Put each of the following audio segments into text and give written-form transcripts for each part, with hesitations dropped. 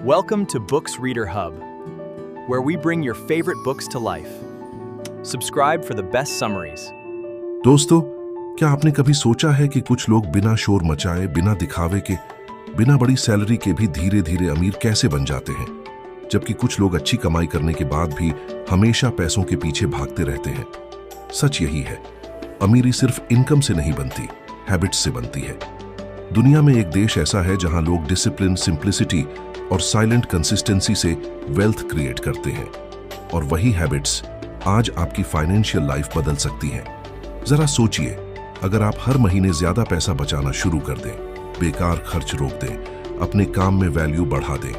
Welcome to Books Reader Hub, where we bring your favorite books to life. Subscribe for the best summaries. दोस्तों, क्या आपने कभी सोचा है कि कुछ लोग बिना शोर मचाए, बिना दिखावे के, बिना बड़ी सैलरी के भी धीरे धीरे अमीर कैसे बन जाते हैं, जबकि कुछ लोग अच्छी कमाई करने के बाद भी हमेशा पैसों के पीछे भागते रहते हैं। सच यही है, अमीरी सिर्फ इनकम से नहीं बनती, हैबिट्स से बनती है। दुनिया में एक देश ऐसा है जहां लोग डिसिप्लिन, सिंप्लिसिटी और साइलेंट कंसिस्टेंसी से वेल्थ क्रिएट करते हैं, और वही हैबिट्स आज आपकी फाइनेंशियल लाइफ बदल सकती हैं। जरा सोचिए, अगर आप हर महीने ज्यादा पैसा बचाना शुरू कर दें, बेकार खर्च रोक दें, अपने काम में वैल्यू बढ़ा दें,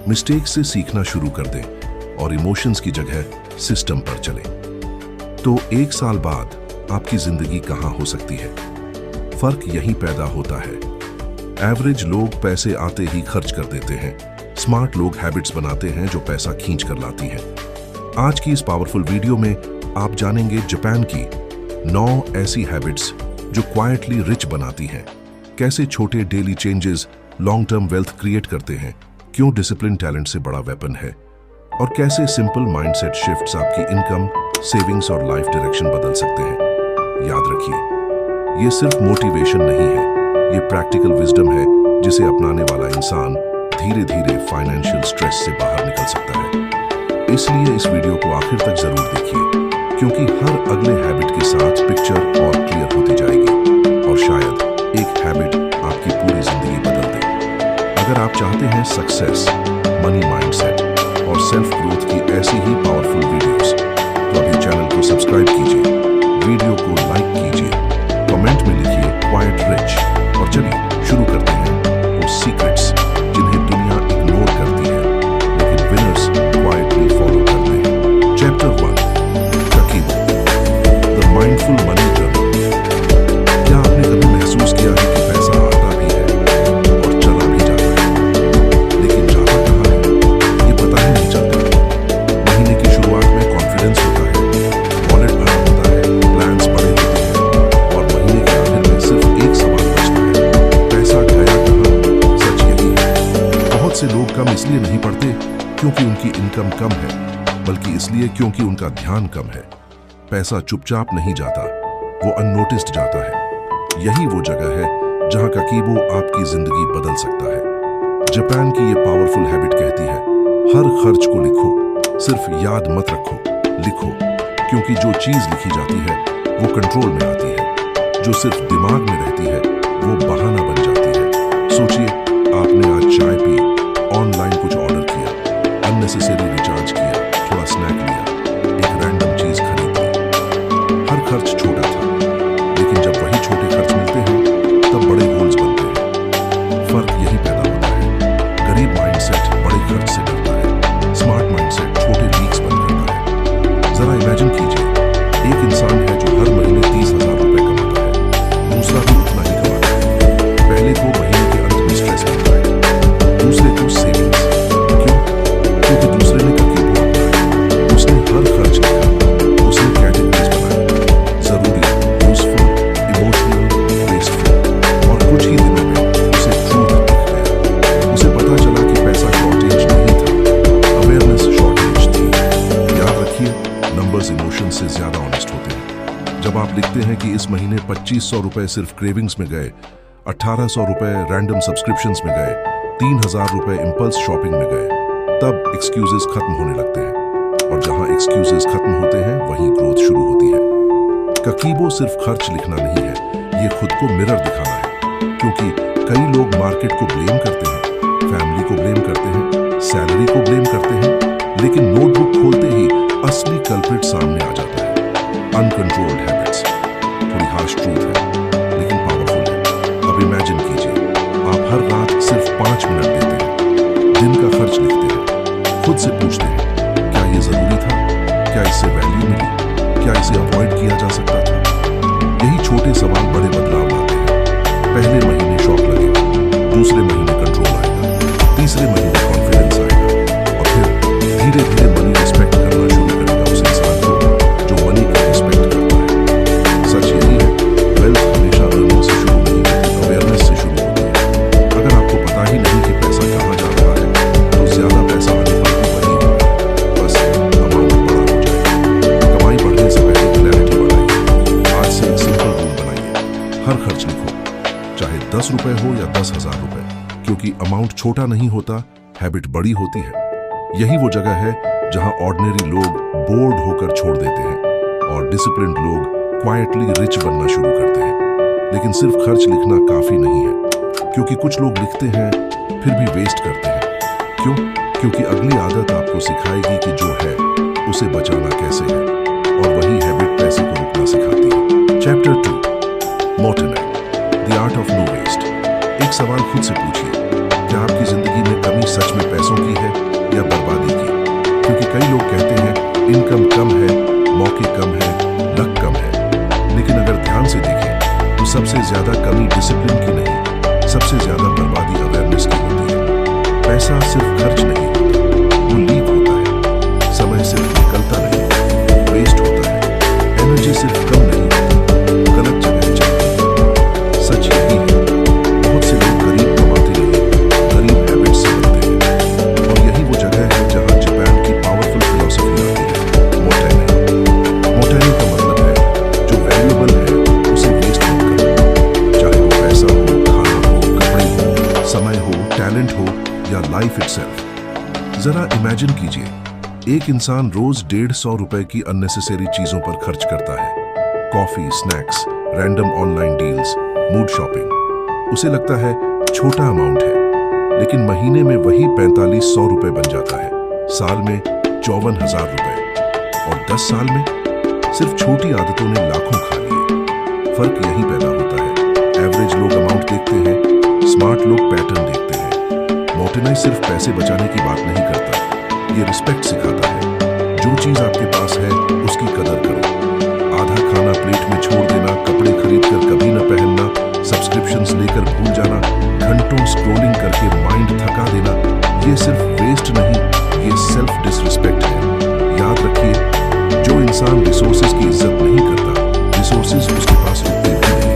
मिस्टेक से सीखना शुरू कर दें और इमोशंस की जगह सिस्टम पर चलें, तो 1 साल बाद आपकी जिंदगी कहां हो सकती है? फर्क यहीं पैदा होता है। एवरेज लोग पैसे आते ही खर्च कर देते हैं, स्मार्ट लोग हैबिट्स बनाते हैं जो पैसा खींच कर लाती हैं। आज की इस पावरफुल वीडियो में आप जानेंगे जापान की 9 ऐसी हैबिट्स जो क्वाइटली रिच बनाती हैं, कैसे छोटे daily changes long term wealth create करते हैं, क्यों डिसिप्लिन टैलेंट से बड़ा वेपन है, और कैसे सिंपल माइंडसेट शिफ्ट्स आपकी इनकम, सेविंग्स और लाइफ डायरेक्शन बदल सकते हैं। याद रखिए, ये सिर्फ मोटिवेशन नहीं है, ये प्रैक्टिकल विजडम है जिसे अपनाने वाला इंसान धीरे धीरे फाइनेंशियल स्ट्रेस से बाहर निकल सकता है। इसलिए इस वीडियो को आखिर तक जरूर देखिए, क्योंकि हर अगले हैबिट के साथ पिक्चर और क्लियर होती जाएगी और शायद एक हैबिट आपकी पूरी जिंदगी बदल दे। अगर आप चाहते हैं सक्सेस, मनी माइंडसेट और सेल्फ ग्रोथ की ऐसी ही पावरफुल वीडियोस, तो अभी चैनल को सब्सक्राइब कीजिए, वीडियो को लाइक कीजिए, कमेंट में लिखिए क्वाइट रिच, और चलिए शुरू करते हैं वो सीक्रेट्स जिन्हें दुनिया इग्नोर करती है लेकिन विनर्स क्वाइटली फॉलो करते हैं। Chapter 1, Kakeibo, the mindful money journey. क्या आपने कभी महसूस किया है कि पैसा आता भी है और चला भी जाता है, लेकिन जाता कहाँ है ये पता ही नहीं चलता। महीने की शुरुआत में कॉन्फिडेंस होता है, वॉलेट भरा होता है, प्लान्स बड़े होते हैं, और महीने के आखिर में सिर्फ एक सवाल बचता है, पैसा गया कहाँ? सच यही है, बहुत से लोग कम इसलिए नहीं पढ़ते क्योंकि उनकी इनकम कम है, बल्कि इसलिए क्योंकि उनका ध्यान कम है। पैसा चुपचाप नहीं जाता, वो अननोटिस्ड जाता है। यही वो जगह है जहां ककीबो आपकी जिंदगी बदल सकता है। जापान की ये पावरफुल हैबिट कहती है, हर खर्च को लिखो, सिर्फ याद मत रखो, लिखो, क्योंकि जो चीज लिखी जाती है वो कंट्रोल में आती है, जो सिर्फ दिमाग में रहती है वो बहाना बन जाती है। सोचिए, आपने आज चाय पी, ऑनलाइन कुछ ऑर्डर किया, अननेसेसरी रिचार्ज किया, थोड़ा स्नैक लिया, एक रैंडम चीज खरीद ली। हर खर्च छोटा था, लेकिन जब वही छोटे खर्च मिलते हैं तब बड़े गोल्स बनते हैं। फर्क यही पैदा होता है। गरीब माइंडसेट बड़े खर्च से डरता है, स्मार्ट माइंडसेट छोटे लीक्स बंद करता है। जरा इमेजिन कीजिए, एक इंसान है जो हर महीने 30,000 रुपए कमाता है, दूसरा भी उतना ही कमाता है। पहले को महीने के अंत में स्ट्रेस मिलता है, दूसरे को सेविंग्स। क्यों? क्योंकि दूसरे ने ककीबो अपनाया, उसने हर खर्च लिखा, उसने कैटेगरीज बनाई, जरूरी, यूजफुल, इमोशनल, वेस्टफुल, और कुछ ही दिनों में उसे ट्रूथ दिख गया। उसे पता चला कि पैसा शॉर्टेज नहीं था, अवेयरनेस शॉर्टेज थी। याद रखिए, नंबर्स इमोशन से ज्यादा ऑनेस्ट होते हैं। जब आप लिखते हैं कि इस महीने 2500 रुपए सिर्फ क्रेविंग्स में गए, 1800 रुपए रैंडम सब्सक्रिप्शंस में गए, 3000 रुपए इंपल्स शॉपिंग में गए, तब एक्सक्यूजेस खत्म होने लगते हैं, और जहां एक्सक्यूजेस खत्म होते हैं वहीं ग्रोथ शुरू होती है। ककीबो सिर्फ खर्च लिखना नहीं है, ये खुद को मिरर दिखाना है, क्योंकि कई लोग मार्केट को ब्लेम करते हैं, फैमिली को ब्लेम करते हैं, सैलरी को ब्लेम करते हैं, लेकिन नोटबुक खोलते ही असली कल्प्रिट सामने आ जाता है। अनकंट्रोल्ड हैबिट्स, थोड़ी हार्श ट्रूथ है लेकिन पावरफुल है। अब इमेजिन कीजिए, आप हर रात सिर्फ 5 मिनट देते हैं, दिन का खर्च लिखते हैं, खुद से पूछते हैं, क्या ये जरूरी था? क्या इससे वैल्यू मिली? क्या इसे अवॉइड किया जा सकता था? यही छोटे सवाल बड़े बदलाव लाते हैं। पहले महीने शॉक लगेगा, दूसरे महीने कंट्रोल आएगा, तीसरे महीने कॉन्फिडेंस आएगा, और फिर धीरे धीरे मनी रिस्पेक्ट करना शुरू करेगा उस इंसान को जो मनी को रिस्पेक्ट करता है। सच यही है, वेल्थ हमेशा अर्निंग से शुरू नहीं होती, अवेयरनेस से शुरू होती है। अगर आपको पता ही नहीं कि पैसा कहाँ जा रहा है, ₹10 हो या 10,000 रुपए, क्योंकि अमाउंट छोटा नहीं होता, हैबिट बड़ी होती है। यही वो जगह है जहां ऑर्डिनरी लोग बोर्ड होकर छोड़ देते हैं और डिसिप्लिन्ड लोग क्वाइटली रिच बनना शुरू करते हैं। लेकिन सिर्फ खर्च लिखना काफी नहीं है, क्योंकि कुछ लोग लिखते हैं फिर भी वेस्ट करते हैं। क्यों? क्योंकि अगली आदत आपको सिखाएगी कि जो है उसे बचाना कैसे है, और वही हैबिट पैसे को रुकना सिखाती है। Chapter 2, Mottainai, the art of no waste. एक सवाल खुद से पूछिए, क्या आपकी जिंदगी में कमी सच में पैसों की है या बर्बादी की? क्योंकि कई लोग कहते हैं इनकम कम है, मौके कम है, लक कम है, लेकिन अगर ध्यान से देखें तो सबसे ज्यादा कमी डिसिप्लिन की नहीं, सबसे ज्यादा बर्बादी अवेयरनेस की होती है। पैसा सिर्फ खर्च नहीं होता, वो लीक होता है। समय सिर्फ निकलता नहीं, वेस्ट होता है। एनर्जी सिर्फ कम नहीं होती, गलत जगह चलती है। सच यही है, बहुत से लोग गरीब कमाते नहीं, गरीब हैबिट से बनते हैं। और यही वो जगह है जहां जापान की पावरफुल फिलॉसफी आती है, मोर्टनई। मोर्टनई का मतलब है जो वैल्यूएबल है उसे वेस्ट मत करो, चाहे वो पैसा हो, खाना हो, कपड़े हो, समय हो, टैलेंट हो या लाइफ इटसेल्फ। जरा इमेजिन कीजिए, एक इंसान रोज ₹150 की अननेसेसरी चीजों पर खर्च करता है। Coffee, snacks, random online deals, mood shopping. उसे लगता है छोटा अमाउंट है, लेकिन महीने में वही ₹4500 बन जाता है, साल में ₹54,000 और 10 साल में सिर्फ छोटी आदतों ने लाखों खा लिए। फर्क यही पैदा होता है। एवरेज लोग अमाउंट देखते हैं, स्मार्ट लोग पैटर्न देखते हैं। मोर्टनई सिर्फ पैसे बचाने की बात नहीं करता, ये रिस्पेक्ट सिखाता है। जो चीज आपके पास है उसकी कदर करो। आधा खाना प्लेट में छोड़ देना, कपड़े खरीदकर कभी न पहनना, सब्सक्रिप्शंस लेकर भूल जाना, घंटों स्क्रॉलिंग करके माइंड थका देना, ये सिर्फ वेस्ट नहीं, ये सेल्फ डिसरिस्पेक्ट है। याद रखिए, जो इंसान रिसोर्सेज की इज्जत नहीं करता, रिसोर्सेज उसके पास रुकते भी नहीं।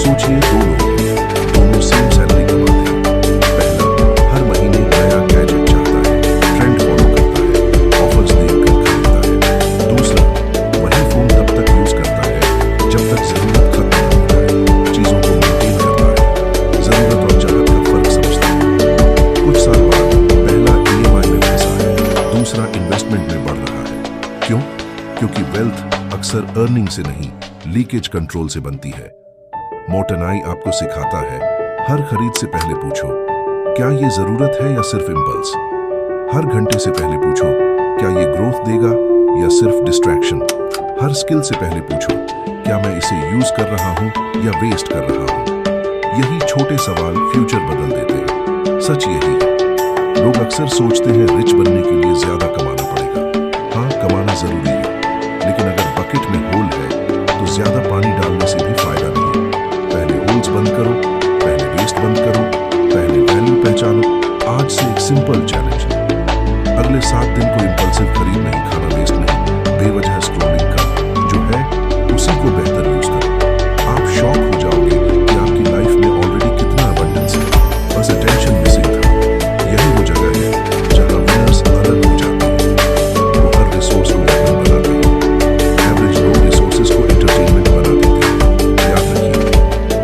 सोचिए, दो लोग हैं, दोनों सेम सैलरी कमाते हैं। पहला हर महीने नया गैजेट चाहता है, ट्रेंड फॉलो करता है, ऑफर्स देखकर खरीदता है। दूसरा वही फोन तब तक यूज करता है जब तक जरूरत खत्म न हो जाए, चीजों को मेंटेन करता है, जरूरत और चाहत का फर्क समझता है। कुछ साल बाद पहला EMI में फंसा है, दूसरा इन्वेस्टमेंट में बढ़ रहा है। क्यों? क्योंकि वेल्थ अक्सर अर्निंग से नहीं, लीकेज कंट्रोल से बनती है। मोर्टनई आपको सिखाता है, हर खरीद से पहले पूछो, क्या ये जरूरत है या सिर्फ इंपल्स? हर घंटे से पहले पूछो, क्या ये ग्रोथ देगा या सिर्फ डिस्ट्रैक्शन? हर स्किल से पहले पूछो, क्या मैं इसे यूज कर रहा हूं या वेस्ट कर रहा हूं? यही छोटे सवाल फ्यूचर बदल देते हैं। सच यही है, लोग अक्सर सोचते हैं रिच बनने के लिए ज्यादा कमाना पड़ेगा। हाँ, कमाना जरूरी है, लेकिन अगर बकेट में होल है तो ज्यादा पानी डालने से भी फायदा नहीं। पहले होल्स बंद करो, पहले वेस्ट बंद करो, पहले वैल्यू पहचानो। आज से एक सिंपल चैलेंज है, अगले 7 दिन को इंपल्सिव खरीद नहीं, खाना वेस्ट नहीं, बेवजह स्क्रॉलिंग कम, जो है उसी को बेहतर यूज करो। आप शॉक हो जाओगे कि आपकी लाइफ में ऑलरेडी कितना अबंडेंस है, बस अटेंशन मिसिंग था। यही वो जगह है जहां विनर्स अलग हो जाते हैं। वो हर रिसोर्स को वेपन बनाते हैं, एवरेज लोग रिसोर्सेज को एंटरटेनमेंट बना देते हैं। याद रखिए,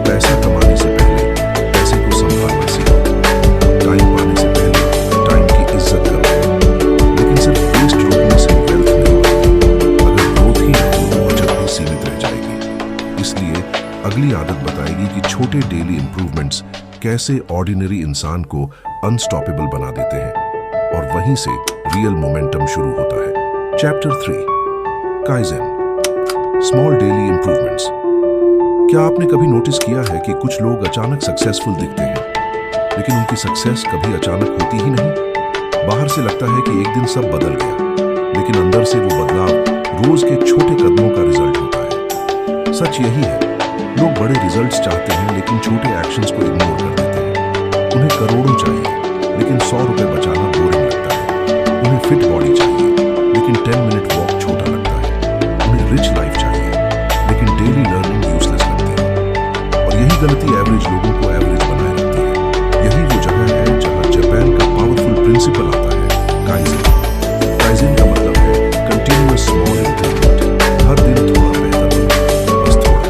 पैसा कमाने से पहले पैसे को संभालना सीखो, टाइम पाने से पहले टाइम की इज्जत करो। लेकिन सिर्फ वेस्ट रोकने से वेल्थ नहीं बढ़ती, अगर ग्रोथ ही ना हो तो बचत भी सीमित रह जाएगी। इसलिए अगली आदत बताएगी कि छोटे डेली इंप्रूवमेंट्स कैसे ऑर्डिनरी इंसान को अनस्टॉपेबल बना देते हैं, और वहीं से रियल मोमेंटम शुरू होता है। Chapter 3, kaizen, small daily improvements. क्या आपने कभी नोटिस किया है कि कुछ लोग अचानक सक्सेसफुल दिखते हैं, लेकिन उनकी सक्सेस कभी अचानक होती ही नहीं? बाहर से लगता है कि एक दिन सब बदल गया, लेकिन अंदर से वो बदलाव रोज के छोटे कदमों का रिजल्ट होता है। सच यही है, लोग बड़े रिजल्ट्स चाहते हैं लेकिन छोटे एक्शंस को इग्नोर कर देते हैं। उन्हें करोड़ों चाहिए लेकिन ₹100 बचाना बोरिंग लगता है। उन्हें फिट बॉडी चाहिए लेकिन 10 मिनट वॉक छोटा लगता है। उन्हें रिच लाइफ चाहिए लेकिन डेली लर्निंग यूजलेस लगती है। और यही गलती एवरेज लोगों को एवरेज बनाए रखती है। यही वो जगह है जहां जापान का पावरफुल प्रिंसिपल आता है, काइजेन। काइजेन का मतलब है कंटिन्यूअस स्मॉल इंप्रूवमेंट। हर दिन थोड़ा बेहतर बनो, बस थोड़ा,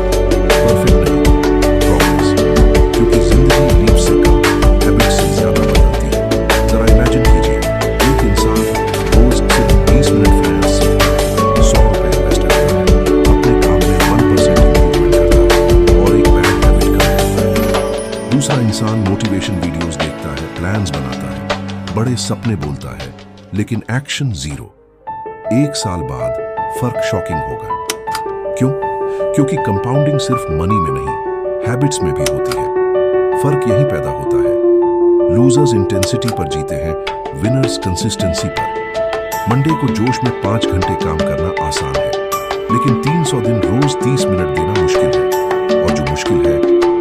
परफेक्ट नहीं, प्रोग्रेस। क्योंकि मोटिवेशन वीडियोस देखता है, प्लान्स बनाता है, बड़े सपने बोलता है, लेकिन एक्शन जीरो। 1 साल बाद फर्क शॉकिंग होगा। क्यों? क्योंकि कंपाउंडिंग सिर्फ मनी में नहीं, हैबिट्स में भी होती है। फर्क यही पैदा होता है। लूजर्स इंटेंसिटी पर जीते हैं, विनर्स कंसिस्टेंसी पर। मंडे को जोश में 5 घंटे काम करना आसान है, लेकिन 300 दिन रोज 30 मिनट देना मुश्किल है, और जो मुश्किल है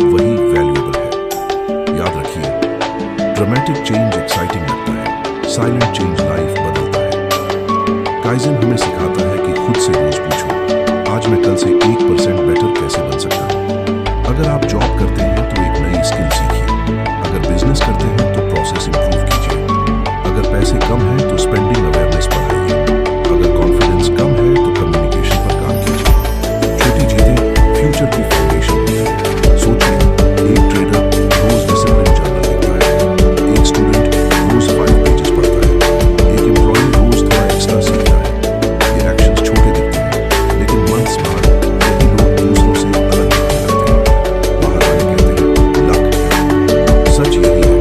वही वैल्यूएबल है। याद रखिए, ड्रामेटिक चेंज एक्साइटिंग लगता है, साइलेंट चेंज लाइफ बदलता है। काइजन हमें सिखाता है कि खुद से रोज पूछो, आज मैं कल से 1% बेटर कैसे बन सकता हूं। अगर आप जॉब करते हैं तो एक नई स्किल सीखिए, अगर बिजनेस करते हैं तो प्रोसेस इंप्रूव कीजिए, अगर पैसे कम हैं तो स्पेंडिंग अवेयरनेस बढ़ाइए, अगर कॉन्फिडेंस कम है तो कम्युनिकेशन पर काम कीजिए। छोटी चीजें फ्यूचर की फाउंडेशन होती है। सोचिए, एक ट्रेडर रोज डिसिप्लिन जर्नल लिखता है, एक स्टूडेंट रोज 5 पेजेस पढ़ता है, एक एम्प्लॉय रोज थोड़ा एक्स्ट्रा सीखता है। ये एक्शंस छोटे दिखते हैं, लेकिन मंथ्स बाद यही लोग दूसरों से अलग दिखने लगते हैं। बाहर वाले कहते हैं लक है, सच यही है।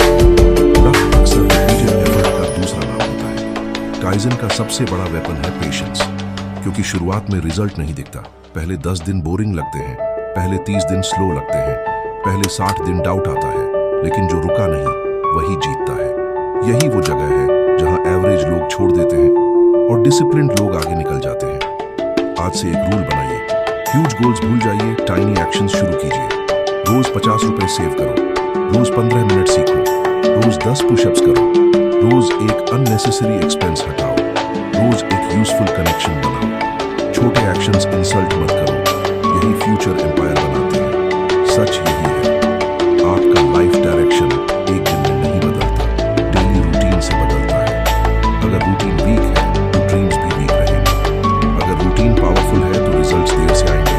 लक अक्सर रिपीटेड एफर्ट का दूसरा नाम होता है। काइजन का सबसे बड़ा वेपन है पेशेंस, क्योंकि शुरुआत में रिजल्ट नहीं दिखता। पहले 10 दिन बोरिंग लगते हैं, पहले 30 दिन स्लो लगते हैं, पहले 60 दिन डाउट आता है, लेकिन जो रुका नहीं वही जीतता है। यही वो जगह है जहां एवरेज लोग छोड़ देते हैं और डिसिप्लिन्ड लोग आगे निकल जाते हैं। आज से एक रूल बनाइए, ह्यूज गोल्स भूल जाइए, टाइनी एक्शंस शुरू कीजिए। रोज 50 रुपए सेव करो, रोज 15 मिनट सीखो, रोज 10 पुशअप्स करो, रोज एक अननेसेसरी एक्सपेंस हटाओ, रोज एक यूजफुल कनेक्शन बनाओ। छोटे एक्शंस इंसल्ट मत करो, यही फ्यूचर एम्पायर बनाते हैं। सच यही है, आपका लाइफ डायरेक्शन एक दिन में नहीं बदलता, डेली रूटीन से बदलता है। अगर रूटीन वीक है तो ड्रीम्स भी वीक रहेंगे, अगर रूटीन पावरफुल है तो रिजल्ट्स देर से आएंगे,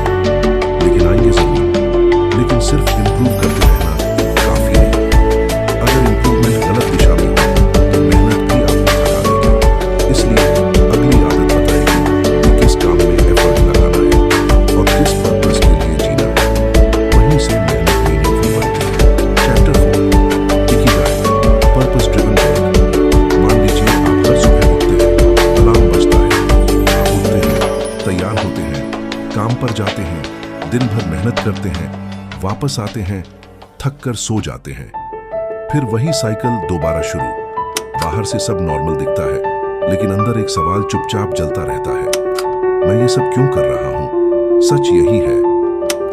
लेकिन आएंगे जरूर। लेकिन सिर्फ इंप्रूव करते रहना काफी नहीं। अगर इंप्रूवमेंट गलत दिशा में हो तो मेहनत भी आपको थका देगी। इसलिए अगली आदत बताएगी कि किस काम में एफर्ट लगाना है और किस पर्पस के लिए जीना है। वहीं से मेहनत मीनिंगफुल बनती है। Chapter 4, Ikigai, purpose driven work. मान लीजिए आप हर सुबह उठते हैं, अलार्म बजता है, आप उठते हैं, तैयार होते हैं, काम पर जाते हैं, दिन भर मेहनत करते हैं, वापस आते हैं, थक कर सो जाते हैं। फिर वही साइकिल दोबारा शुरू। बाहर से सब नॉर्मल दिखता है, लेकिन अंदर एक सवाल चुपचाप जलता रहता है, मैं ये सब क्यों कर रहा हूं? सच यही है,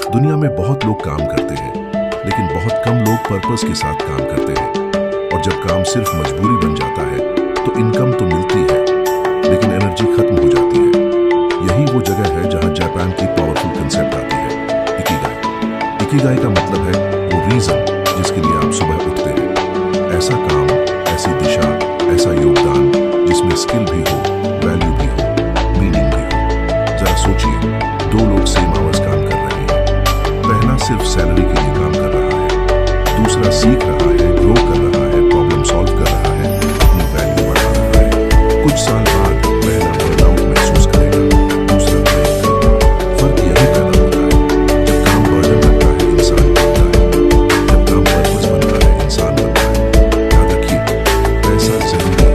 दुनिया में बहुत लोग काम करते हैं, लेकिन बहुत कम लोग पर्पस के साथ काम करते हैं। और जब काम सिर्फ मजबूरी बन जाता है तो इनकम तो मिलती है, लेकिन एनर्जी खत्म हो जाती है। यही वो जगह है जहां जापान की पावरफुल कंसेप्ट आती है, इकिगाई। इकिगाई का मतलब है वो रीजन जिसके लिए आप सुबह उठते हैं। ऐसा काम, ऐसी दिशा, ऐसा योगदान जिसमें स्किल भी हो, वैल्यू भी हो, मीनिंग भी हो। जरा सोचिए, 2 लोग सेम आवर्स काम कर रहे हैं। पहला सिर्फ सैलरी के लिए काम कर रहा है, दूसरा सीख रहा है, ग्रो कर रहा है, प्रॉब्लम सॉल्व कर रहा है, अपनी वैल्यू बढ़ा रहा है। कुछ साल बाद पहला बर्नआउट महसूस करेगा, दूसरा ब्रेक करेगा। फर्क यही पैदा होता है, जब काम बर्डन लगता है इंसान बनता है, जब काम पर्पस बनता है इंसान बनता है। याद रखिए, पैसा जरूरी है,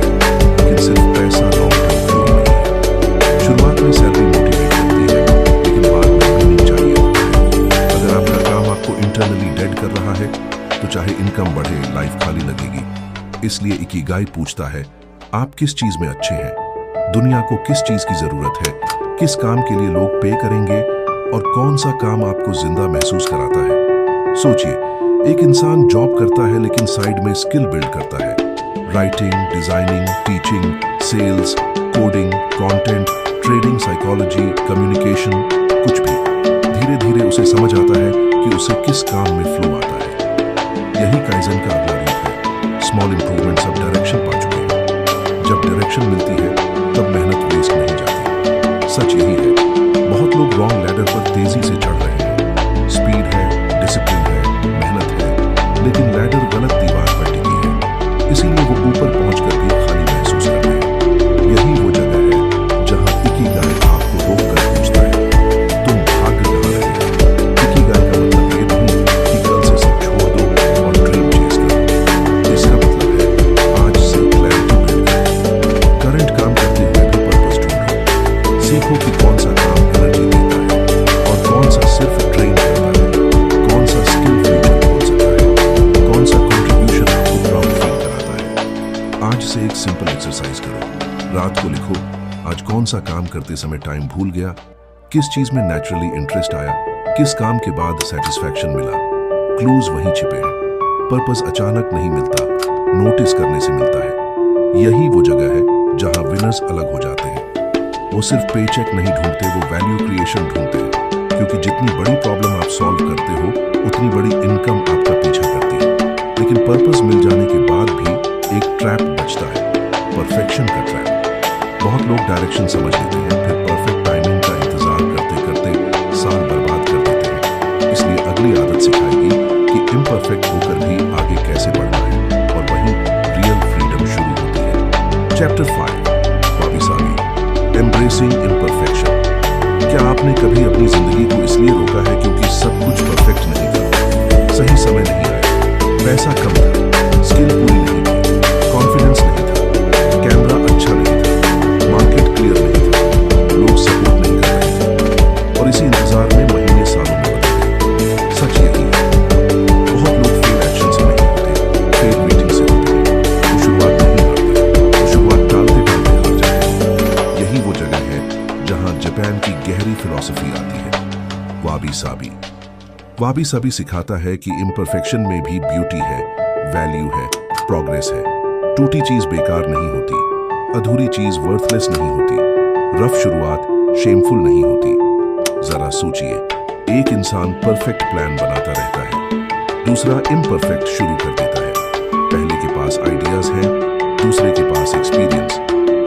लेकिन सिर्फ पैसा लॉन्ग टर्म फ्लो नहीं है। शुरुआत में सैलरी मोटिवेट करती है, लेकिन बाद में मीनिंग चाहिए होता है। अगर आपका काम आपको इंटरनली डेड कर रहा है तो चाहे इनकम बढ़े, लाइफ खाली लगेगी। इसलिए इकिगाई पूछता है, आप किस चीज में अच्छे हैं, दुनिया को किस चीज की जरूरत है, किस काम के लिए लोग पे करेंगे, और कौन सा काम आपको जिंदा महसूस कराता है। सोचिए, एक इंसान जॉब करता है लेकिन साइड में स्किल बिल्ड करता है, writing, designing, teaching, sales, coding, content, trading, psychology, communication, कुछ भी। धीरे धीरे उसे समझ आता है कि उसे किस काम में फ्लो आता है। यही काइजन का अगला रूप है। स्मॉल इंप्रूवमेंट सब डायरेक्शन पा चुके हैं। जब डायरेक्शन मिलती है तब मेहनत वेस्ट नहीं जाती। सच यही है, बहुत लोग रॉन्ग लैडर पर तेजी से चढ़ रहे हैं। स्पीड है, डिसिप्लिन है, मेहनत है, लेकिन लैडर गलत दीवार पर टिकी है, इसीलिए वो ऊपर पहुंचकर भी खाली महसूस करते हैं। यही वो जगह है जहां इकिगाई आपको रोककर पूछता है, तुम भाग कहां रहे? इकिगाई का मतलब ये नहीं कि कल से सब छोड़ दो और ड्रीम चेज करो। सिंपल एक्सरसाइज करो। रात को लिखो, आज कौन सा काम करते समय टाइम भूल गया, किस चीज में नेचुरली इंटरेस्ट आया, किस काम के बाद सेटिस्फैक्शन मिला। क्लूज वहीं छिपे हैं। पर्पस अचानक नहीं मिलता, नोटिस करने से मिलता है। यही वो जगह है जहां विनर्स अलग हो जाते हैं। वो सिर्फ पे चेक नहीं ढूंढते, वो वैल्यू क्रिएशन ढूंढते हैं। क्योंकि जितनी बड़ी प्रॉब्लम आप सॉल्व करते हो, उतनी बड़ी इनकम आपका पीछा करती है। लेकिन पर्पस मिल जाने के बाद भी एक ट्रैप बचता है, परफेक्शन का ट्रैप। बहुत लोग डायरेक्शन समझ लेते हैं, फिर परफेक्ट टाइमिंग का इंतजार करते करते साल बर्बाद कर देते हैं। इसलिए अगली आदत सिखाएगी कि इम्परफेक्ट होकर भी आगे कैसे बढ़ना है, और वहीं रियल फ्रीडम शुरू होती है। Chapter 5, wabi sabi, embracing imperfection. क्या आपने कभी अपनी जिंदगी को इसलिए रोका है क्योंकि सब कुछ परफेक्ट नहीं था? सही समय नहीं आया, पैसा कम था, स्किल पूरी नहीं थी, कॉन्फिडेंस नहीं था, कैमरा अच्छा नहीं था, मार्केट क्लियर नहीं था, लोग सपोर्ट नहीं कर रहे थे, और इसी इंतजार में महीने सालों में बदल गए। सच यही है, बहुत लोग फेल एक्शन से नहीं होते, फेल मीटिंग से होते हैं। वो शुरुआत नहीं हारते, वो शुरुआत टालते टालते हार जाते हैं। यही वो जगह है जहां जापान की गहरी फिलॉसफी आती है, वाबी-साबी। वाबी-साबी सिखाता है कि इम्परफेक्शन में भी ब्यूटी है, वैल्यू है, प्रोग्रेस है। टूटी चीज बेकार नहीं होती, अधूरी चीज वर्थलेस नहीं होती, रफ शुरुआत शेमफुल नहीं होती। जरा सोचिए, एक इंसान परफेक्ट प्लान बनाता रहता है, दूसरा इम्परफेक्ट शुरू कर देता है। पहले के पास आइडियाज हैं, दूसरे के पास एक्सपीरियंस।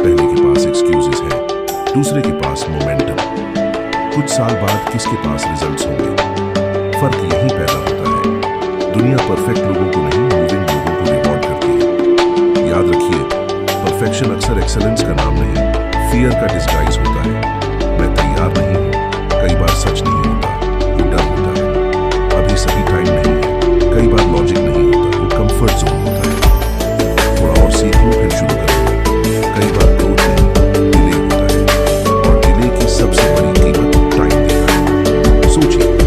पहले के पास एक्सक्यूजेस हैं, दूसरे के पास मोमेंटम। कुछ साल बाद किसके पास रिजल्ट्स होंगे? फर्क यही पैदा होता है। दुनिया परफेक्ट लोगों को नहीं, मूविंग लोगों को रिवॉर्ड करती है। याद रखिए, परफेक्शन अक्सर एक्सेलेंस का नाम नहीं, फियर का डिस्गाइज होता है। मैं तैयार नहीं हूं, कई बार सच नहीं होता, वो डर होता है। अभी सही टाइम नहीं है, कई बार लॉजिक नहीं होता, वो कंफर्ट जोन होता है। थोड़ा और सीख लो, फिर शुरू करो। कई बार ग्रोथ नहीं, डिले होता है, और डिले की सबसे बड़ी कीमत टाइम देता है। सोचिए,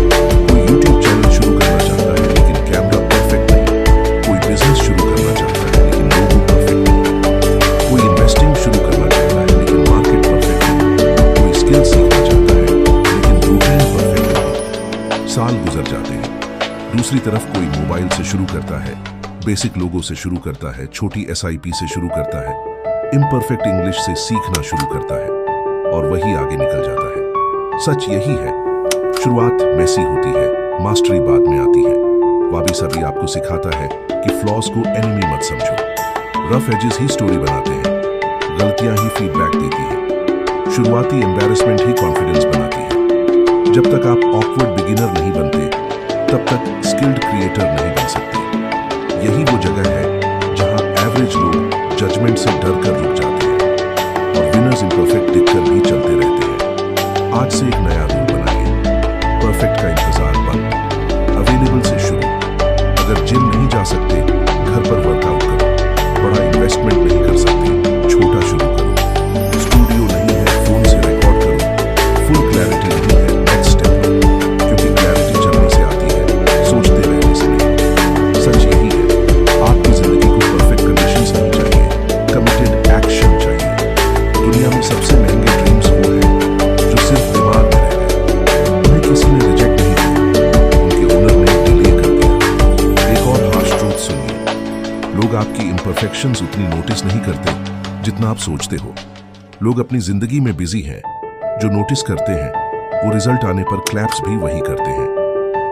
कोई यूट्यूब चैनल शुरू करना चाहता है लेकिन कैमरा परफेक्ट नहीं, कोई बिजनेस शुरू करना चाहता है लेकिन लोगो परफेक्ट नहीं, कोई इन्वेस्टिंग शुरू करना चाहता है लेकिन मार्केट परफेक्ट नहीं, कोई स्किल सीखना चाहता है लेकिन रूटीन परफेक्ट नहीं। साल गुजर जाते हैं। दूसरी तरफ कोई मोबाइल से शुरू करता है, बेसिक लोगो से शुरू करता है, छोटी SIP से शुरू करता है, इम्परफेक्ट इंग्लिश से सीखना शुरू करता है, और वही आगे निकल जाता है। सच यही है, शुरुआत मैसी होती है, मास्टरी बाद में आती है। वाबी-साबी आपको सिखाता है कि फ्लॉज को एनिमी मत समझो। रफ एजेस ही स्टोरी बनाते हैं, गलतियां ही फीडबैक देती है, शुरुआती एम्बैरेसमेंट ही कॉन्फिडेंस बनाती है। जब तक आप ऑकवर्ड बिगिनर नहीं बनते, तब तक स्किल्ड क्रिएटर नहीं बन सकते। यही वो जगह है जहां एवरेज लोग जजमेंट से डर कर रुक जाते हैं, और विनर्स इम्परफेक्ट दिखकर भी चलते रहते हैं। आज से एक नया रूल बनाइए, परफेक्ट का इंतजार बंद, अवेलेबल से शुरू। अगर जिम नहीं जा सकते, घर पर वर्कआउट करो। बड़ा इन्वेस्टमेंट नहीं कर सकते, छोटा शुरू करो। स्टूडियो नहीं है, फोन से रिकॉर्ड करो। फुल क्लैरिटी नहीं है, नेक्स्ट स्टेप लो, क्योंकि क्लैरिटी चलने से आती है, सोचते रहने से नहीं। सच यही है, आपकी जिंदगी को परफेक्ट कंडीशंस नहीं चाहिए, कमिटेड एक्शन चाहिए। दुनिया में सबसे महंगे ड्रीम्स वो हैं जो सिर्फ दिमाग में रह गए। उन्हें किसी ने रिजेक्ट नहीं किया, उनके ओनर ने डिले कर दिया। एक और हार्श ट्रूथ सुनिए, लोग आपकी इम्परफेक्शंस उतनी नोटिस नहीं करते जितना आप सोचते हो। लोग अपनी जिंदगी में बिजी हैं, जो नोटिस करते हैं वो रिजल्ट आने पर क्लैप्स भी वही करते हैं।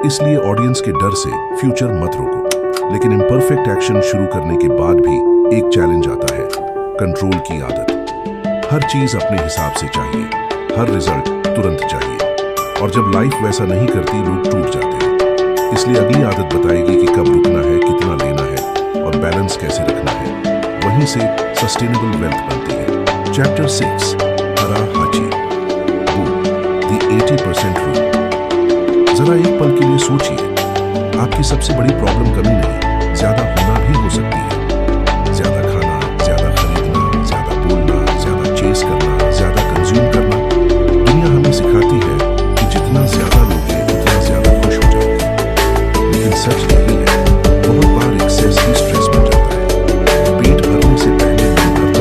इसलिए ऑडियंस के डर से फ्यूचर मत रोको। लेकिन इम्परफेक्ट एक्शन शुरू करने के बाद भी एक चैलेंज आता है, कंट्रोल की आदत। हर चीज अपने हिसाब से चाहिए, हर रिजल्ट तुरंत चाहिए, और जब लाइफ वैसा नहीं करती, लोग टूट जाते हैं। इसलिए अगली आदत बताएगी कि कब रुकना है, कितना लेना है, और बैलेंस कैसे रखना है। वहीं से सस्टेनेबल वेल्थ बनती है। चैप्टर 6, हरा-हाची, द 80% रूल। जरा एक पल के लिए सोचिए, आपकी सबसे बड़ी प्रॉब्लम कमी नहीं, ज्यादा होना भी हो सकती है। ज्यादा खाना, ज्यादा खरीदना, ज्यादा बोलना, ज्यादा चेस करना, ज्यादा कंज्यूम करना। दुनिया हमें सिखाती है कि जितना ज्यादा लोगे उतना ज्यादा खुश हो जाओगे। लेकिन सच यही है, बहुत बार एक्सेस ही स्ट्रेस बन जाता है। पेट भरने से पहले मन भरता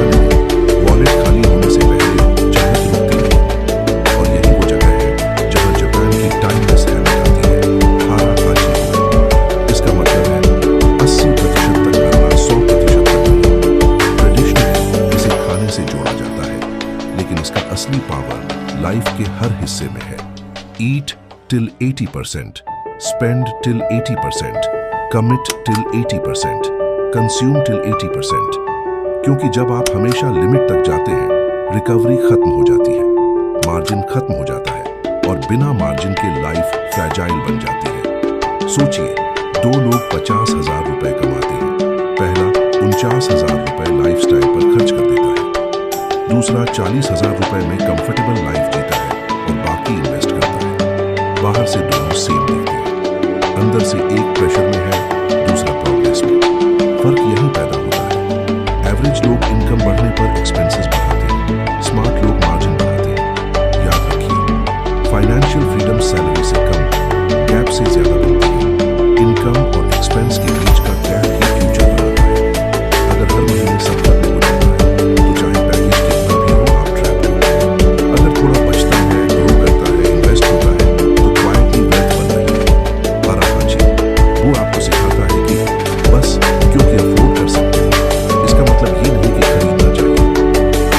लाइफ के हर हिस्से में है। Eat till 80%, spend till 80%, commit till 80%, consume till 80%। क्योंकि जब आप हमेशा लिमिट तक जाते हैं, रिकवरी खत्म हो जाती है, मार्जिन खत्म हो जाता है और बिना मार्जिन के लाइफ फ्रैजाइल बन जाती है। सोचिए, दो लोग 50,000 रुपए कमाते हैं। पहला 49,000 रुपए लाइफस्टाइल पर खर्च कर देता है, दूसरा 40,000 रुपए में कंफर्टेबल लाइफ जीता है और बाकी इन्वेस्ट करता है। बाहर से दोनों सेम दिखते हैं, अंदर से एक प्रेशर में है, दूसरा प्रोग्रेस में। फर्क यही पैदा होता है। एवरेज लोग इनकम बढ़ने पर एक्सपेंसेस बढ़ाते हैं, स्मार्ट लोग मार्जिन बढ़ाते हैं। याद रखिए, फाइनेंशियल फ्रीडम सैलरी से कम, गैप से ज्यादा बनती है। इनकम और एक्सपेंस के बीच का गैप ही फ्यूचर बनाता है। अगर हर महीने सब खत्म हो जाता है तो चाहे पैकेज कितना भी हो, आप ट्रैप हो। अगर थोड़ा बचता है, ग्रो करता है, इन्वेस्ट होता है तो क्वाइटली वेल्थ बन रही है। और हाँ जी, वो आपको सिखाता है कि बस क्योंकि अफोर्ड कर सकते हैं, इसका मतलब ये नहीं कि खरीदना चाहिए।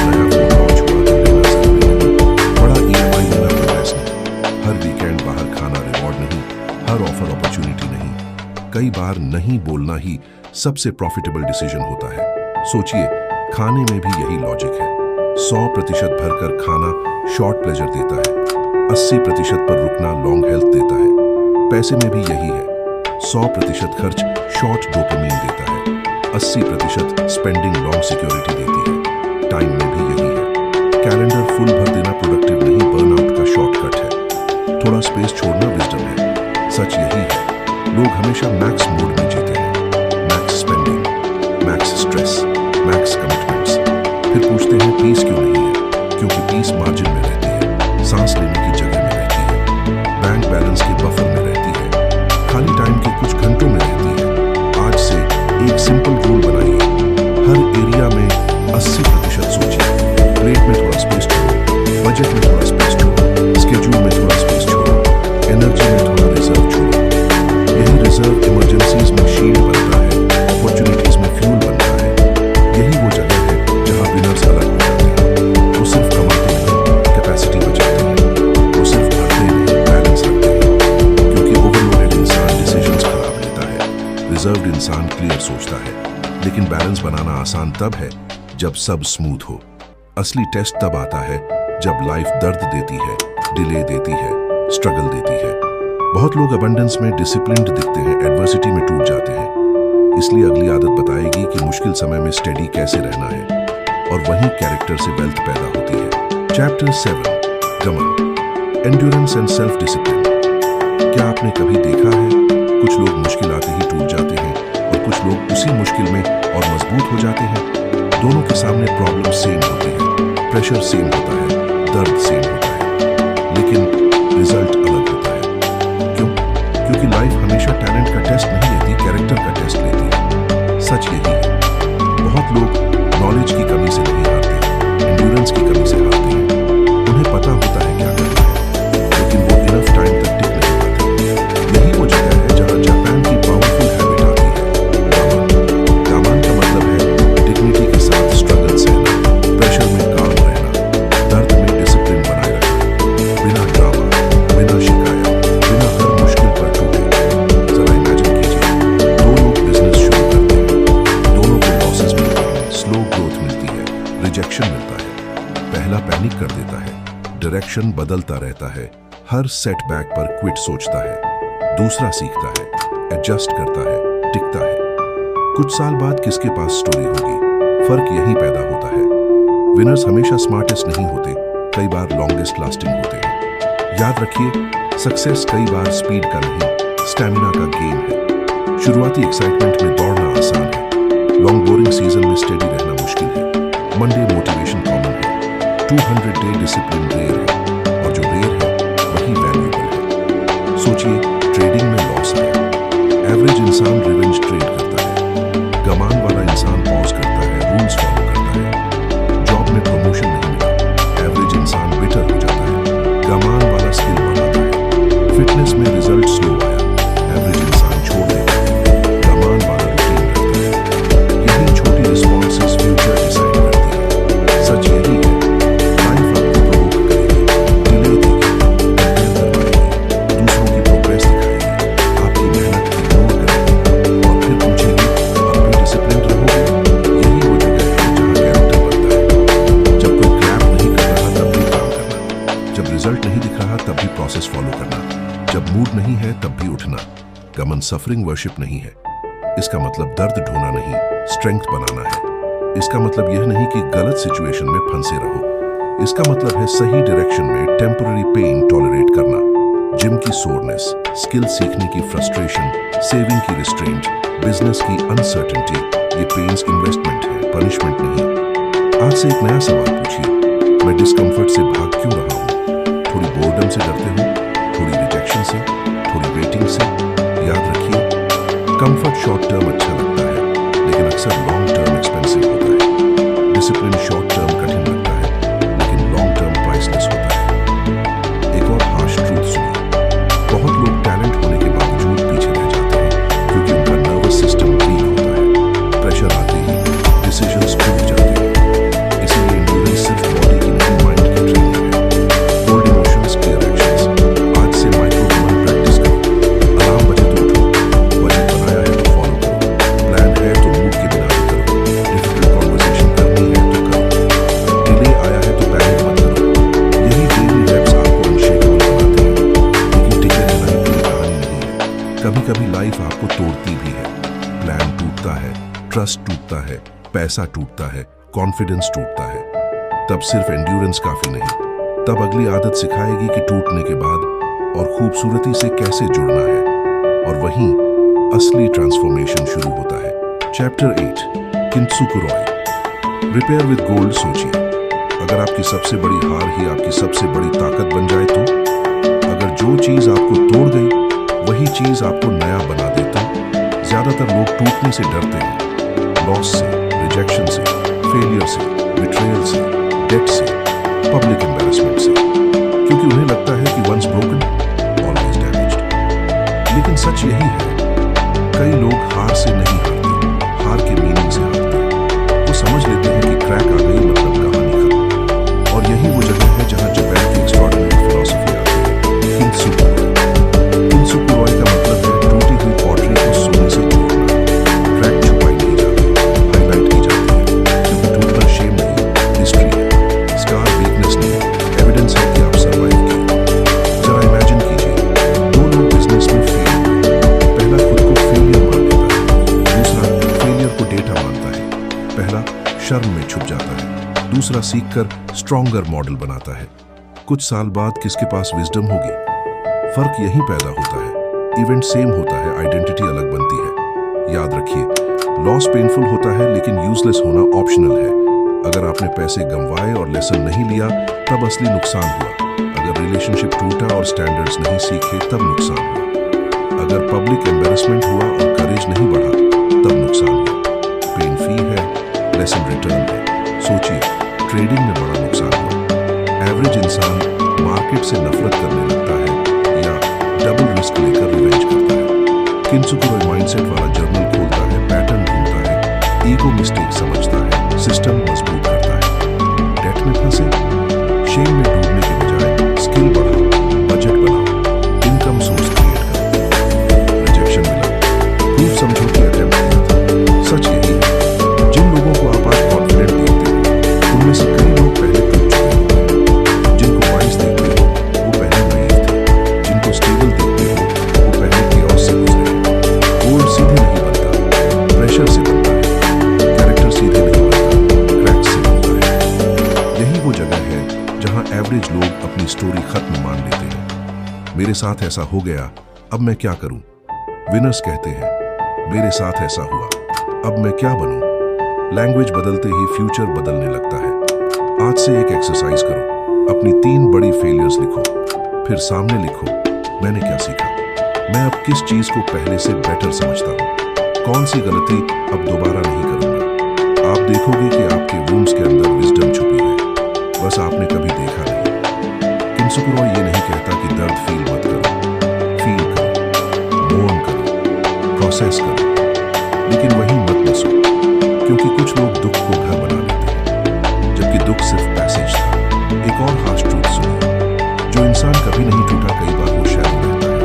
नया फोन लॉन्च हुआ तो लेना जरूरी नहीं, बड़ा EMI लेना प्रोग्रेस नहीं, हर वीकेंड बाहर खाना रिवॉर्ड नहीं, हर ऑफर अपॉर्चुनिटी नहीं। कई बार नहीं बोलना ही सबसे प्रॉफिटेबल डिसीजन होता है। सोचिए, खाने में भी यही लॉजिक है। 100% भरकर खाना शॉर्ट प्लेजर देता है, 80% पर रुकना लॉन्ग हेल्थ देता है। पैसे में भी यही है। 100% खर्च शॉर्ट डोपामिन देता है, 80% स्पेंडिंग लॉन्ग सिक्योरिटी देती है। टाइम में भी यही है। कैलेंडर फुल भर देना प्रोडक्टिव नहीं, बर्नआउट का शॉर्टकट है। थोड़ा स्पेस छोड़ना विजडम है। सच यही है, लोग हमेशा मैक्स मोड में जीते हैं। Max spending, max stress, max commitments. फिर पूछते हैं पीस क्यों नहीं है? क्योंकि पीस मार्जिन में रहती है, सांस लेने की जगह में रहती है, बैंक बैलेंस के बफर में रहती है, खाली टाइम के कुछ घंटों में रहती है। आज से एक सिंपल रूल बनाइए, हर एरिया में 80% सोचिए। प्लेट में थोड़ा स्पेस छोड़ो, बजट में थोड़ा स्पेस छोड़ो, स्केड्यूल में थोड़ा स्पेस छोड़ो, एनर्जी में थोड़ा रिजर्व छोड़ो। यही रिजर्व इमरजेंसीज में शील्ड बनता है, अपॉर्चुनिटीज में फ्यूल बनता है। यही वो जगह है जहां विनर्स अलग हो जाते हैं। वो सिर्फ कमाते नहीं, कैपेसिटी बचाते हैं। वो सिर्फ भरते नहीं, बैलेंस रखते हैं। क्योंकि ओवरलोडेड इंसान डिसीजंस खराब लेता है, रिजर्व्ड इंसान क्लियर सोचता है। लेकिन बैलेंस बनाना आसान तब है जब सब स्मूथ हो। असली टेस्ट तब आता है जब लाइफ दर्द देती है, डिले देती है, स्ट्रगल देती है। बहुत लोग अबंडेंस में डिसिप्लिन्ड दिखते हैं, एडवर्सिटी में टूट जाते हैं। इसलिए अगली आदत बताएगी कि मुश्किल समय में स्टेडी कैसे रहना है, और वहीं कैरेक्टर से वेल्थ पैदा होती है। चैप्टर 7, गमन, एंड्योरेंस एंड सेल्फ डिसिप्लिन। क्या आपने कभी देखा है, कुछ लोग मुश्किल आते ही टूट जाते हैं और कुछ लोग उसी मुश्किल में और मजबूत हो जाते हैं। दोनों के सामने प्रॉब्लम सेम होती है, प्रेशर सेम होता है, दर्द सेम होता है, लेकिन रिजल्ट अलग होता है। क्यों? क्योंकि लाइफ हमेशा टैलेंट का टेस्ट नहीं लेती, कैरेक्टर का टेस्ट लेती है। सच यही है, बहुत लोग नॉलेज की कमी से नहीं हारते, एंड्योरेंस की कमी से हारते हैं। उन्हें पता होता है क्या करना है, लेकिन वो इनफ टाइम तक टिक नहीं पाते। यही वो जगह है जहां जापान की पावरफुल हैबिट आती है, गामन। गामन का मतलब है डिग्निटी के साथ स्ट्रगल सहना, प्रेशर में काम रहना, दर्द में डिसिप्लिन बनाए रखना, बिना ड्रामा, बिना शिकायत, बिना हर मुश्किल पर टूटे। जरा इमेजिन कीजिए, दो लोग बिजनेस शुरू करते हैं, दोनों को लॉसेस मिलते हैं, स्लो ग्रोथ मिलती है, रिजेक्शन मिलता है। पहला पैनिक कर देता है, डायरेक्शन बदलता रहता है, हर सेटबैक पर क्विट सोचता है। दूसरा सीखता है, एडजस्ट करता है, टिकता है। कुछ साल बाद किसके पास स्टोरी होगी? फर्क यही पैदा होता है। विनर्स हमेशा स्मार्टेस्ट नहीं होते, कई बार लॉन्गेस्ट लास्टिंग होते हैं। याद रखिए, सक्सेस कई बार स्पीड का नहीं, स्टैमिना का गेम है। शुरुआती एक्साइटमेंट में दौड़ना आसान है, लॉन्ग बोरिंग सीजन में स्टेडी रहना मुश्किल है। मंडे मोटिवेशन कॉमन है, 200 डे डिसिप्लिन रेयर है, और जो रेयर है वही वैल्यूएबल है। सोचिए, ट्रेडिंग में लॉस आया, एवरेज इंसान रिवेंज ट्रेड करता है, गमान वाला इंसान पॉज करता है, रूल्स फॉलो करता है। जॉब में प्रमोशन नहीं मिला, एवरेज इंसान बिटर हो जाता है, गमान वाला स्किल बढ़ाता है। फिटनेस में रिजल्ट स्लो आया, एवरेज इंसान छोड़ देता है, गमान वाला रूटीन रहता है। यही छोटी रिस्पॉन्सेस फ्यूचर डिसाइड करती है। सच यही है, लाइफ आपको प्रोवोक करेगी, कॉमन सफरिंग वर्शिप नहीं है। इसका मतलब दर्द ढोना नहीं, स्ट्रेंथ बनाना है। इसका मतलब यह नहीं कि गलत सिचुएशन में फंसे रहो। इसका मतलब है सही डायरेक्शन में टेम्पररी पेन टॉलरेट करना, जिम की सोरनेस, स्किल सीखने की फ्रस्ट्रेशन, सेविंग की रिस्ट्रेंट, बिजनेस की अनसर्टेनिटी। ये पेन्स इन्वेस्टमेंट है, पनिशमेंट नहीं। आज से एक नया सवाल पूछिए, मैं डिस्कम्फर्ट से भाग क्यों रहा हूँ? थोड़ी बोर्डम से डरते हो, थोड़ी रिजेक्शन से, थोड़ी वेटिंग से? याद रखिए, कंफर्ट शॉर्ट टर्म अच्छा लगता है, लेकिन अक्सर लॉन्ग टर्म एक्सपेंसिव होता है। डिसिप्लिन शॉर्ट टर्म कठिन लगता है, लेकिन लॉन्ग टर्म प्राइसलेस होता है। एक और हार्श ट्रूथ सुनिए, बहुत लोग टैलेंट होने के बावजूद पीछे रह जाते हैं क्योंकि उनका नर्वस सिस्टम वीक होता है। प्रेशर आते ही डिसीजंस टूट जाते हैं। इसीलिए एंड्योरेंस सिर्फ बॉडी की नहीं, माइंड की ट्रेनिंग है। Bold emotions, clear actions. आज से माइक्रो मोमेंट प्रैक्टिस करो। अलार्म बजे तो उठो, बजट बनाया है तो फॉलो करो, प्लान है तो मूड के बिना भी करो, डिफिकल्ट कॉन्वर्सेशन करनी है तो करो, डिले आया है तो पैनिक मत करो। यही डेली हैबिट्स आपको अनशेकेबल बनाते हैं, लेकिन टिके रहना ही पूरी कहानी नहीं है। कभी कभी लाइफ आपको तोड़ती भी है। प्लान टूटता है, ट्रस्ट टूटता है, पैसा टूटता है, कॉन्फिडेंस टूटता है। तब सिर्फ एंड्योरेंस काफी नहीं, तब अगली आदत सिखाएगी कि टूटने के बाद और खूबसूरती से कैसे जुड़ना है। और वहीं असली ट्रांसफॉर्मेशन शुरू होता है। चैप्टर 8, किंत्सुकुरोई, रिपेयर विद गोल्ड। सोचिए, अगर आपकी सबसे बड़ी हार ही आपकी सबसे बड़ी ताकत बन जाए तो? अगर जो चीज आपको तोड़ गई वही चीज आपको नया बना दे तो? ज्यादातर लोग टूटने से डरते हैं, लॉस से, रिजेक्शन से, फेलियर से, बिट्रेयल से, डेट से, पब्लिक एम्बैरेसमेंट से, क्योंकि उन्हें लगता है कि वंस ब्रोकन ऑलवेज डैमेज्ड। लेकिन सच यही है, कई लोग हार से नहीं हारते, हार के मीनिंग से हारते हैं। वो समझ लेते हैं कि क्रैक आ गई मतलब कहानी खत्म। और यही वो जगह है जहां जापान की एक्स्ट्राऑर्डिनरी फिलॉसफी आती है, किंत्सुकुरोई। किंत्सुकुरोई का मतलब है टूटी हुई पॉटरी को सोने से जोड़ना। क्रैक छुपाई नहीं जाती, हाईलाइट की जाती है, क्योंकि टूटना शेम नहीं, हिस्ट्री है। स्कार वीकनेस नहीं, एविडेंस है कि आप सर्वाइव किए। जरा इमेजिन कीजिए, दो लोग बिजनेस में फेल हुए। पहला खुद को फेलियर मान लेता है, दूसरा फेलियर को डेटा मानता है। पहला शर्म में छुप जाता है, दूसरा सीखकर स्ट्रॉन्गर मॉडल बनाता है। कुछ साल बाद किसके पास विजडम होगी? फर्क यहीं पैदा होता है। इवेंट सेम होता है, आइडेंटिटी अलग बनती है। याद रखिए, लॉस पेनफुल होता है लेकिन यूजलेस होना ऑप्शनल है। अगर आपने पैसे गंवाए और लेसन नहीं लिया तब असली नुकसान हुआ। अगर रिलेशनशिप टूटा और स्टैंडर्ड्स नहीं सीखे तब नुकसान हुआ। अगर पब्लिक एम्बैरेसमेंट हुआ और करेज नहीं बढ़ा तब नुकसान हुआ। पेन फी है, लेसन रिटर्न है। सोचिए, ट्रेडिंग में बड़ा नुकसान हुआ। एवरेज इंसान मार्केट से नफरत करने लगता है या डबल रिस्क लेकर रिवेंज करता है। किंत्सुकुरोई माइंडसेट वाला जर्नल खोलता है, पैटर्न ढूंढता है, ईगो मिस्टेक समझता है, सिस्टम मजबूत करता है। डेट में फंसे, शेम में डूबने के बजाय स्किल बढ़ाओ, बजट बनाओ, इनकम सोर्स क्रिएट करो। रिजेक्शन मिला, प्रूफ समझो कि अटेम्प्ट किया था। सच यही है, जिन लोगों को आप आज कॉन्फिडेंट देखते हो उनमें से कई लोग पहले टूट चुके होंगे। जिनको वाइस देखते हो वो पहले नाइव थे, जिनको स्टेबल देखते हो वो पहले केओस से गुजरे हैं। गोल्ड सीधे नहीं बनता, प्रेशर से बनता है। कैरेक्टर सीधे नहीं बनता, क्रैक से बनता है। यही वो जगह है जहां एवरेज लोग अपनी स्टोरी खत्म मान लेते हैं। मेरे साथ ऐसा हो गया, अब मैं क्या करूं? विनर्स कहते हैं, मेरे साथ ऐसा हुआ, अब मैं क्या बनूं? लैंग्वेज बदलते ही फ्यूचर बदलने लगता है। आज से एक एक्सरसाइज करो, अपनी 3 बड़ी फेलियर्स लिखो, फिर सामने लिखो, मैंने क्या सीखा? मैं अब किस चीज को पहले से बेटर समझता हूँ? कौन सी गलती अब दोबारा नहीं करूंगा? आप देखोगे कि आपके वूम्स के अंदर विजडम छुपी है, बस आपने कभी देखा नहीं। किंत्सुकुरोई ये नहीं कहता कि दर्द फील मत करो, फील करो, मोर्न करो, प्रोसेस करो, लेकिन वहीं मत बसो, क्योंकि कुछ लोग दुख को घर बना लेते हैं, जबकि दुख सिर्फ पैसेज था। एक और हार्श ट्रूथ सुनिए, जो इंसान कभी नहीं टूटा कई बार वो शैलो रहता है।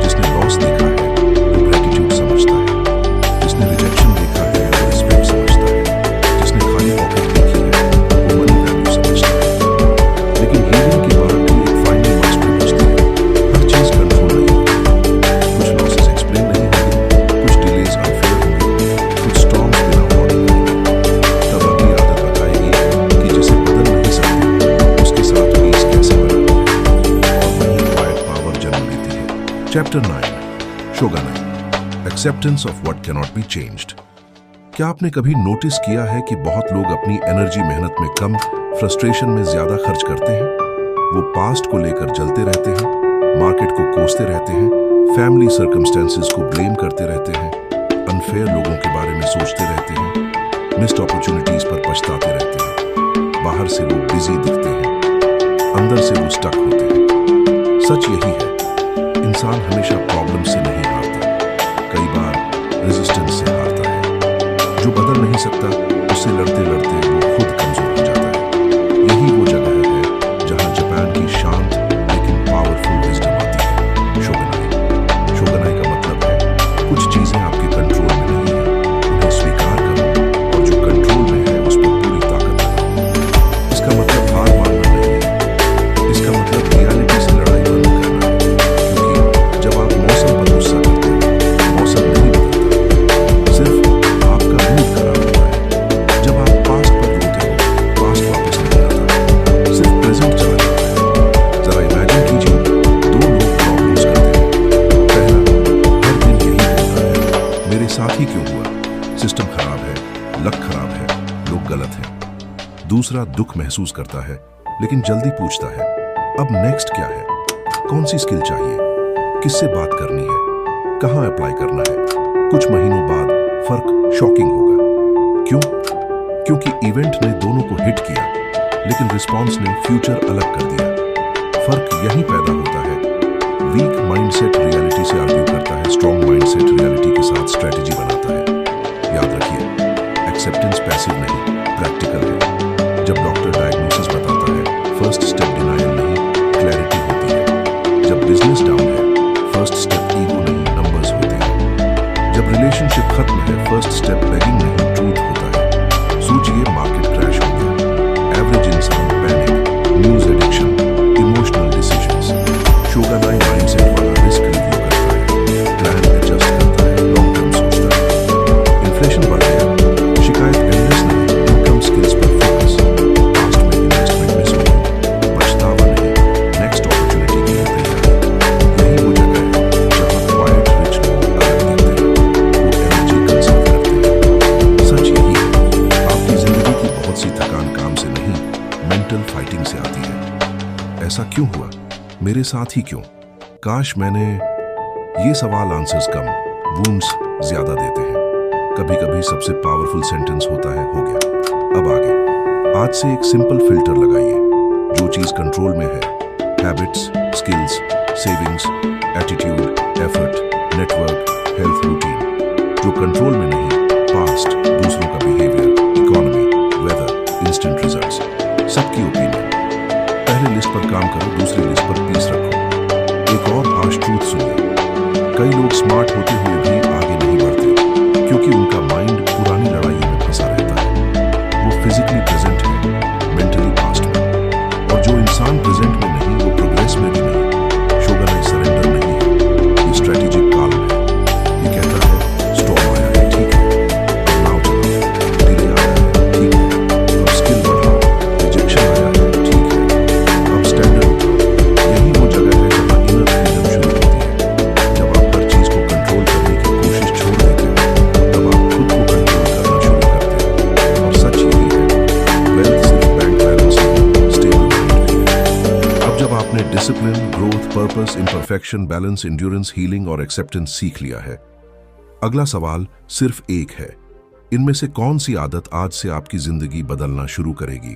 जिसने लॉस देखा है वो ग्रेटिट्यूड समझता है, जिसने रिजेक्शन देखा है वो रिस्पेक्ट समझता है, जिसने खाली पॉकेट देखी है वो मनी वैल्यू समझता है। लेकिन हीलिंग के बाद भी एक फाइनल मास्टरी बचती है, हर चीज कंट्रोल नहीं होती। कुछ लॉसेस एक्सप्लेन नहीं चैप्टर 9 शोगानाई acceptance of what cannot be changed. क्या आपने कभी नोटिस किया है कि बहुत लोग अपनी एनर्जी मेहनत में कम, फ्रस्ट्रेशन में ज्यादा खर्च करते हैं? वो पास्ट को लेकर जलते रहते हैं, मार्केट को कोसते रहते हैं, फैमिली सर्कमस्टेंसेस को ब्लेम करते रहते हैं, अनफेयर लोगों के बारे में सोचते रहते हैं, मिस्ड अपॉर्चुनिटीज पर पछताते रहते हैं। बाहर से वो बिजी दिखते हैं, अंदर से वो स्टक होते हैं। सच यही है, इंसान हमेशा प्रॉब्लम से नहीं हारता, कई बार रेजिस्टेंस से हारता है। जो बदल नहीं सकता, उससे लड़ते लड़ते वो खुद कमजोर हो जाता है। यही वो जगह है जहां जापान की शांत लेकिन पावरफुल विजडम आती है, शोगानाई। शोगानाई का मतलब है कुछ चीजें आपके कंट्रोल में नहीं है, उन्हें स्वीकार करो और जो कंट्रोल में है उस पर पूरी ताकत लगाओ। इसका मतलब हार मानना नहीं है, इसका मतलब रियलिटी से लड़ाई बंद करना है। क्योंकि जब आप मौसम पर गुस्सा करते हैं, मौसम नहीं बदलता, सिर्फ आपका मूड खराब होता है। जब आप पास्ट पर रोते हो, पास्ट वापस नहीं आता, सिर्फ प्रेजेंट चला जाता है। जरा इमेजिन कीजिए, दो लोग प्रॉब्लम्स करते हैं। पहला हर दिन यही कहता है, मेरे साथ ही क्यों हुआ, सिस्टम खराब है, लक खराब है, लोग गलत हैं। दूसरा दुख महसूस करता है लेकिन जल्दी पूछता है, अब नेक्स्ट क्या है, कौन सी स्किल चाहिए, किससे बात करनी है, कहां अप्लाई करना है। कुछ महीनों बाद फर्क शॉकिंग होगा। क्यों? क्योंकि इवेंट ने दोनों को हिट किया, लेकिन रिस्पॉन्स ने फ्यूचर अलग कर दिया। फर्क यही पैदा होता है, वीक माइंडसेट रियलिटी से आर्ग्यू करता है, स्ट्रॉन्ग माइंडसेट रियलिटी के साथ स्ट्रेटेजी बनाता है। याद रखिए, एक्सेप्टेंस पैसिव नहीं, प्रैक्टिकल है। जब डॉक्टर डायग्नोसिस बताता है, फर्स्ट स्टेप डिनायल नहीं, क्लैरिटी होती है। जब बिजनेस डाउन है, फर्स्ट स्टेप ईगो नहीं, नंबर्स होते हैं। जब रिलेशनशिप खत्म है, फर्स्ट स्टेप बेगिंग नहीं, ट्रूथ होता है। सोचिए, मार्केट क्रैश हो गया, एवरेज इंसान panic, news addiction, emotional decisions. शोगानाई माइंडसेट वाला रिस्क रिव्यू करता है, प्लान एडजस्ट करता है, लॉन्ग टर्म सोचता है। इन्फ्लेशन बढ़ गया, शिकायत एंडलेस नहीं, इनकम स्किल्स पर फोकस। पास्ट में इन्वेस्टमेंट मिस हो गई, पछतावा नहीं, नेक्स्ट अपॉर्चुनिटी के लिए तैयार। यही वो जगह है जहां क्वाइट रिच लोग अलग दिखते हैं, वो एनर्जी कंजर्व करते हैं। सच यही है, आपकी जिंदगी की बहुत सी थकान काम से नहीं, मेंटल फाइटिंग से आती है। ऐसा क्यों हुआ, मेरे साथ ही क्यों? काश मैंने ये सवाल आंसर्स कम, वूंड्स ज्यादा देते हैं। कभी कभी सबसे पावरफुल सेंटेंस होता है, हो गया, अब आगे। आज से एक सिंपल फिल्टर लगाइए। जो चीज कंट्रोल में है, habits, skills, savings, attitude, effort, network, health routine. जो कंट्रोल में नहीं, पास्ट, दूसरों का behaviour, economy, weather, instant results, सबकी ओपिनियन। पहले लिस्ट पर काम करो, दूसरी लिस्ट पर पीस रखो। एक और हार्श ट्रूथ सुनिए, कई लोग स्मार्ट होते हुए भी आगे नहीं बढ़ते, क्योंकि उनका माइंड पुरानी लड़ाइयों में फंसा रहता है। वो फिजिकली प्रेजेंट है, मेंटली पास्ट में। और जो इंसान प्रेजेंट में नहीं, वो प्रोग्रेस में भी नहीं। शोगानाई सरेंडर नहीं है, ये स्ट्रेटेजिक काम है। ये कहता है, स्टॉर्म आया है, ठीक है, अब नाव चलाओ। डिले आया है, ठीक है, अब स्किल बढ़ाओ। रिजेक्शन आया है, ठीक है, अब स्टैंडर्ड उठाओ। यही वो जगह है जहां इनर फ्रीडम शुरू होती है। जब आप हर चीज को कंट्रोल करने की कोशिश छोड़ देते हो, तब आप खुद को कंट्रोल करना शुरू करते हैं। और सच यही है, वेल्थ सिर्फ बैंक बैलेंस नहीं, स्टेबल माइंड भी है। अब जब आपने discipline, growth, purpose, imperfection, balance, endurance, healing और एक्सेप्टेंस सीख लिया है, अगला सवाल सिर्फ एक है, इनमें से कौन सी आदत आज से आपकी जिंदगी बदलना शुरू करेगी?